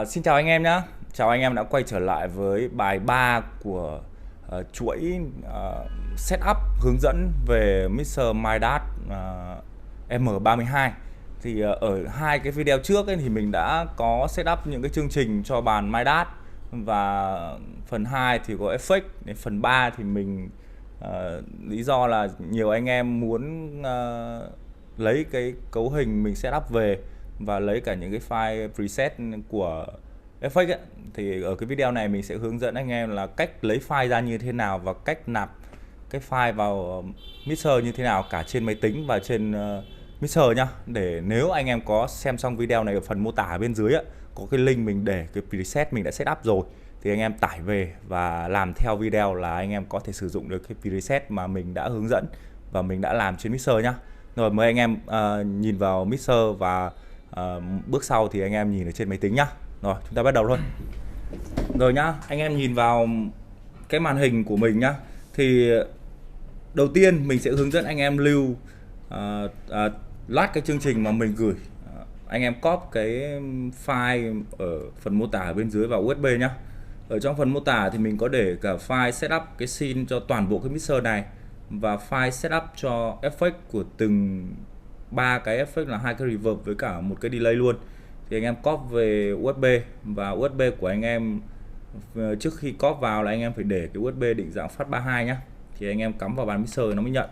Xin chào anh em nhé. Chào anh em đã quay trở lại với bài 3 của chuỗi setup hướng dẫn về Mixer Midas M32. Thì ở hai cái video trước ấy, thì mình đã có setup những cái chương trình cho bàn Midas, và phần 2 thì có effect. Đến phần 3 thì mình lý do là nhiều anh em muốn lấy cái cấu hình mình setup về và lấy cả những cái file preset của FX ấy. Thì ở cái video này mình sẽ hướng dẫn anh em là cách lấy file ra như thế nào và cách nạp cái file vào mixer như thế nào, cả trên máy tính và trên mixer nhá. Để nếu anh em có xem xong video này, ở phần mô tả ở bên dưới ấy, có cái link mình để cái preset mình đã setup rồi, thì anh em tải về và làm theo video là anh em có thể sử dụng được cái preset mà mình đã hướng dẫn và mình đã làm trên mixer nhá. Rồi mời anh em nhìn vào mixer và bước sau thì anh em nhìn ở trên máy tính nhá. Rồi chúng ta bắt đầu thôi. Rồi nhá, anh em nhìn vào cái màn hình của mình nhá. Thì đầu tiên mình sẽ hướng dẫn anh em lưu loát cái chương trình mà mình gửi. Anh em copy cái file ở phần mô tả ở bên dưới vào USB nhá. Ở trong phần mô tả thì mình có để cả file setup cái scene cho toàn bộ cái mixer này, và file setup cho effect của từng ba cái effect là hai cái reverb với cả một cái delay luôn. Thì anh em copy về USB, và USB của anh em trước khi copy vào là anh em phải để cái USB định dạng phát 32 nhá. Thì anh em cắm vào bàn mixer nó mới nhận.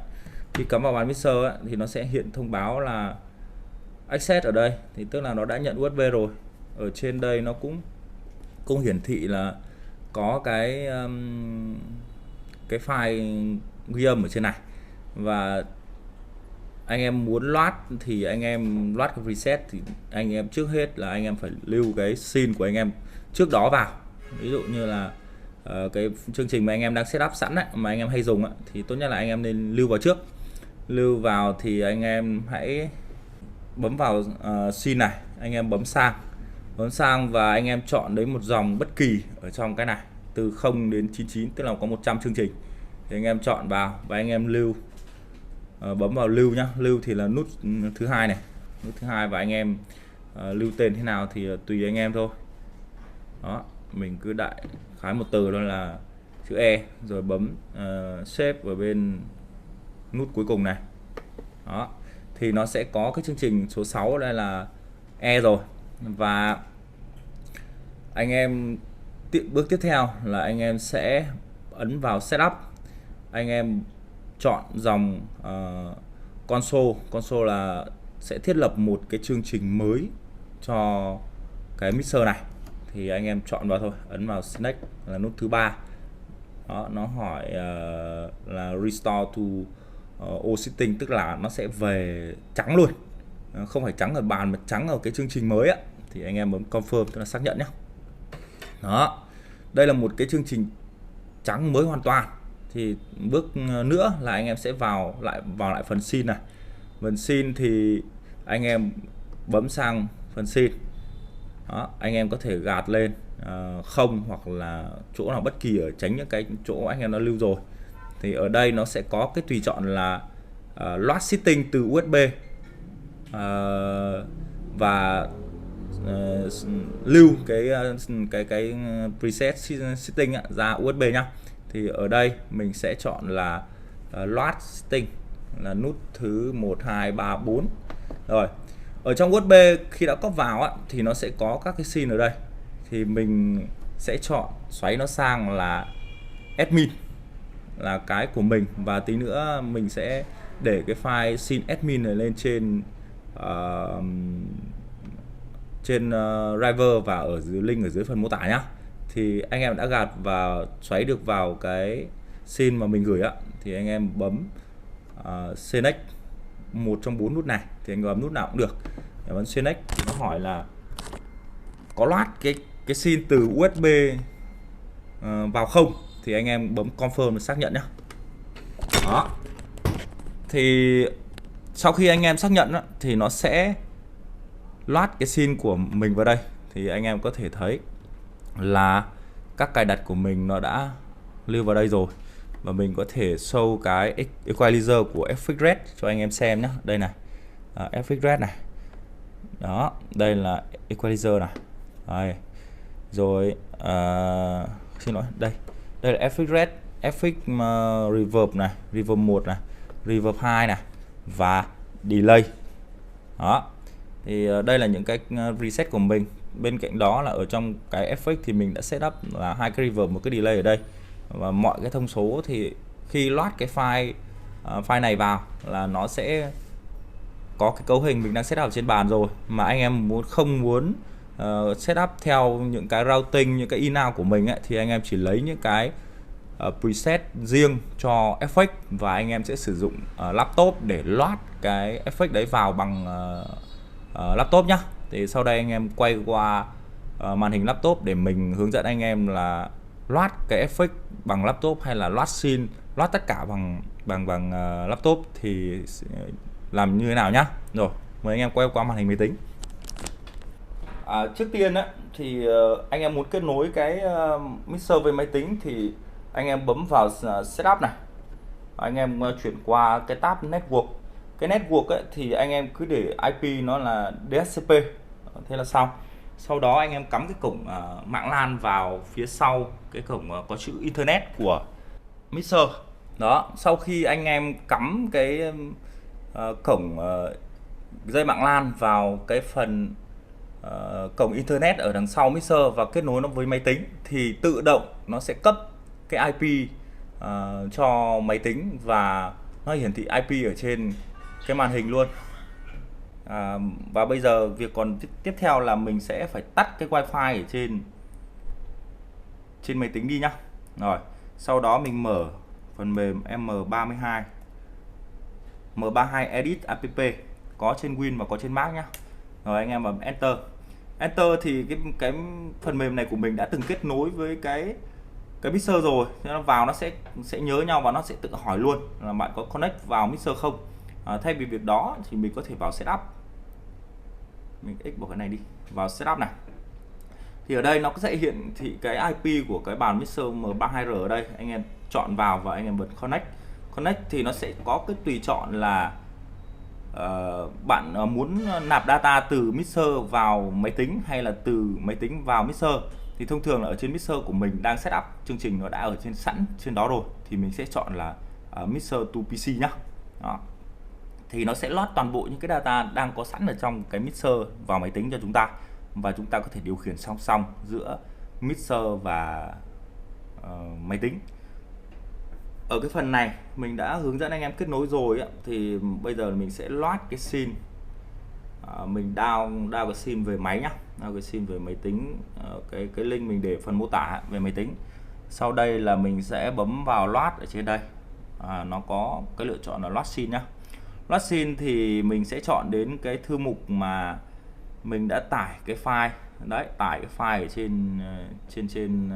Khi cắm vào bàn mixer ấy, thì nó sẽ hiện thông báo là access ở đây, thì tức là nó đã nhận USB rồi. Ở trên đây nó cũng hiển thị là có cái file ghi âm ở trên này. Và anh em muốn loát thì anh em loát cái preset, thì anh em trước hết là anh em phải lưu cái scene của anh em trước đó vào. Ví dụ như là cái chương trình mà anh em đang setup sẵn ấy, mà anh em hay dùng ấy, thì tốt nhất là anh em nên lưu vào trước. Lưu vào thì anh em hãy bấm vào scene này, anh em bấm sang và anh em chọn đấy một dòng bất kỳ ở trong cái này từ 0 đến 99, tức là có 100 chương trình. Thì anh em chọn vào và anh em lưu, bấm vào lưu nhá. Lưu thì là nút thứ hai này, nút thứ hai, và anh em lưu tên thế nào thì tùy anh em thôi. Đó, mình cứ đại khái một từ đó là chữ E, rồi bấm save ở bên nút cuối cùng này. Đó, thì nó sẽ có cái chương trình số 6 đây là E rồi. Và anh em bước tiếp theo là anh em sẽ ấn vào setup, anh em chọn dòng console là sẽ thiết lập một cái chương trình mới cho cái mixer này. Thì anh em chọn vào thôi, ấn vào select là nút thứ ba. Đó, nó hỏi là restore to all setting, tức là nó sẽ về trắng luôn, không phải trắng ở bàn mà trắng ở cái chương trình mới á. Thì anh em bấm confirm, tức là xác nhận nhé. Đó, đây là một cái chương trình trắng mới hoàn toàn. Thì bước nữa là anh em sẽ vào lại phần scene này. Phần scene thì anh em bấm sang phần scene. Đó, anh em có thể gạt lên không, hoặc là chỗ nào bất kỳ ở tránh những cái chỗ anh em đã lưu rồi. Thì ở đây nó sẽ có cái tùy chọn là load setting từ USB và lưu cái preset setting ra USB nhá. Thì ở đây mình sẽ chọn là load setting là nút thứ 1 2 3 4. Rồi, ở trong USB khi đã có vào thì nó sẽ có các cái scene ở đây. Thì mình sẽ chọn xoáy nó sang là admin, là cái của mình, và tí nữa mình sẽ để cái file scene admin này lên trên driver và ở dưới link ở dưới phần mô tả nhá. Thì anh em đã gạt và xoáy được vào cái scene mà mình gửi thì anh em bấm select một trong 4 nút này, thì anh bấm nút nào cũng được. Để bấm select thì nó hỏi là có loát cái scene từ USB vào không, thì anh em bấm confirm để xác nhận nhé. Đó, thì sau khi anh em xác nhận thì nó sẽ loát cái scene của mình vào đây. Thì anh em có thể thấy là các cài đặt của mình nó đã lưu vào đây rồi, và mình có thể show cái equalizer của FX Red cho anh em xem nhé. Đây này, FX Red này. Đó, đây là equalizer này. Đây. Rồi xin lỗi, đây là FX Red, FX Reverb này, Reverb 1 này, Reverb 2 này và Delay. Đó. Thì đây là những cái preset của mình. Bên cạnh đó là ở trong cái FX thì mình đã setup là 2 cái reverb, một cái delay ở đây. Và mọi cái thông số thì khi load cái file này vào là nó sẽ có cái cấu hình mình đang setup ở trên bàn rồi, mà anh em không muốn setup theo những cái routing, những cái in-out của mình ấy, thì anh em chỉ lấy những cái preset riêng cho FX và anh em sẽ sử dụng laptop để load cái FX đấy vào bằng laptop nhá. Thì sau đây anh em quay qua màn hình laptop để mình hướng dẫn anh em là load cái FX bằng laptop hay là load scene, load tất cả bằng laptop thì làm như thế nào nhá. Rồi, mời anh em quay qua màn hình máy tính. Trước tiên á, thì anh em muốn kết nối cái mixer với máy tính thì anh em bấm vào setup này, anh em chuyển qua cái tab network. Cái network ấy, thì anh em cứ để IP nó là DHCP, thế là xong. Sau đó anh em cắm cái cổng mạng LAN vào phía sau cái cổng có chữ internet của mixer. Đó, sau khi anh em cắm cái cổng dây mạng LAN vào cái phần cổng internet ở đằng sau mixer và kết nối nó với máy tính thì tự động nó sẽ cấp cái IP cho máy tính và nó hiển thị IP ở trên cái màn hình luôn. Và bây giờ việc còn tiếp theo là mình sẽ phải tắt cái wifi ở trên máy tính đi nhá. Rồi, sau đó mình mở phần mềm M32 Edit app có trên Win và có trên Mac nhá. Rồi anh em bấm Enter. Enter thì cái phần mềm này của mình đã từng kết nối với cái mixer rồi, nên nó vào nó sẽ nhớ nhau và nó sẽ tự hỏi luôn là bạn có connect vào mixer không. Thay vì việc đó thì mình có thể vào setup, mình x bỏ cái này đi, vào setup này thì ở đây nó sẽ hiển thị cái IP của cái bàn mixer M32R ở đây. Anh em chọn vào và anh em bật connect thì nó sẽ có cái tùy chọn là bạn muốn nạp data từ mixer vào máy tính hay là từ máy tính vào mixer. Thì thông thường là ở trên mixer của mình đang setup chương trình nó đã ở sẵn trên đó rồi thì mình sẽ chọn là mixer to PC nhá. Đó. Thì nó sẽ load toàn bộ những cái data đang có sẵn ở trong cái mixer vào máy tính cho chúng ta, và chúng ta có thể điều khiển song song giữa mixer và máy tính. Ở cái phần này mình đã hướng dẫn anh em kết nối rồi ấy, thì bây giờ mình sẽ load cái scene. Mình down cái scene về máy nhá, down cái scene về máy tính. Cái link mình để phần mô tả về máy tính. Sau đây là mình sẽ bấm vào load ở trên đây. Nó có cái lựa chọn là load scene nhá. Load scene thì mình sẽ chọn đến cái thư mục mà mình đã tải cái file đấy, tải cái file ở trên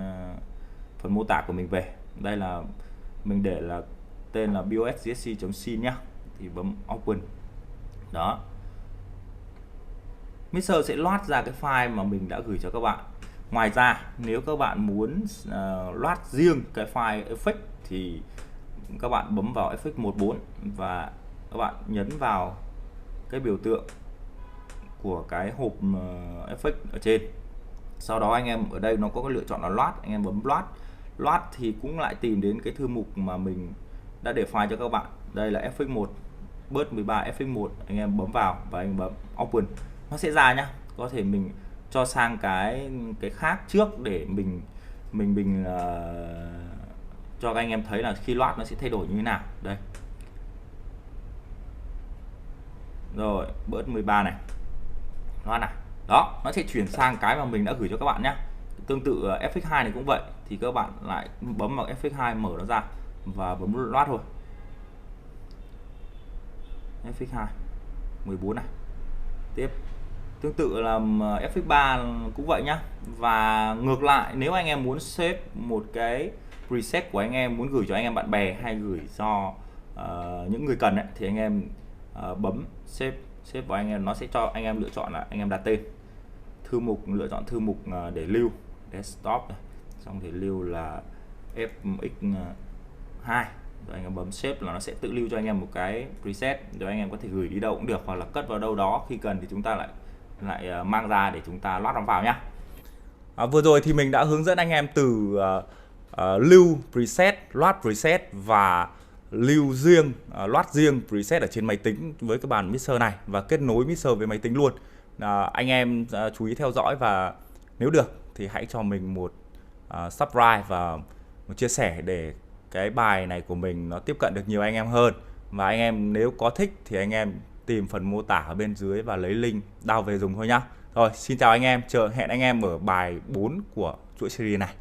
phần mô tả của mình về. Đây là mình để là tên là bosgsc.scene nhá, thì bấm open. Đó, mixer sẽ load ra cái file mà mình đã gửi cho các bạn. Ngoài ra nếu các bạn muốn load riêng cái file effect thì các bạn bấm vào effect 14 và các bạn nhấn vào cái biểu tượng của cái hộp effect ở trên. Sau đó anh em ở đây nó có cái lựa chọn là load, anh em bấm load thì cũng lại tìm đến cái thư mục mà mình đã để file cho các bạn. Đây là FX1 bớt 13 FX1, anh em bấm vào và anh bấm open, nó sẽ ra nhá. Có thể mình cho sang cái khác trước để mình cho các anh em thấy là khi load nó sẽ thay đổi như thế nào. Đây rồi, bớt 13 này, load này, đó nó sẽ chuyển sang cái mà mình đã gửi cho các bạn nhé. Tương tự FX2 này cũng vậy, thì các bạn lại bấm vào FX2 mở nó ra và bấm load thôi. FX2 14 này, tiếp tương tự là FX3 cũng vậy nhá. Và ngược lại, nếu anh em muốn save một cái preset của anh em, muốn gửi cho anh em bạn bè hay gửi cho những người cần ấy, thì anh em bấm save vào anh em, nó sẽ cho anh em lựa chọn là anh em đặt tên thư mục, lựa chọn thư mục để lưu desktop này. Xong thì lưu là FX2 rồi anh em bấm save là nó sẽ tự lưu cho anh em một cái preset, rồi anh em có thể gửi đi đâu cũng được hoặc là cất vào đâu đó, khi cần thì chúng ta lại mang ra để chúng ta load nó vào nhá. Vừa rồi thì mình đã hướng dẫn anh em từ lưu preset, loát preset và lưu riêng, loát riêng preset ở trên máy tính với cái bàn mixer này và kết nối mixer với máy tính luôn. Anh em chú ý theo dõi và nếu được thì hãy cho mình một subscribe và một chia sẻ để cái bài này của mình nó tiếp cận được nhiều anh em hơn. Và anh em nếu có thích thì anh em tìm phần mô tả ở bên dưới và lấy link download về dùng thôi nhá. Rồi, xin chào anh em, hẹn anh em ở bài 4 của chuỗi series này.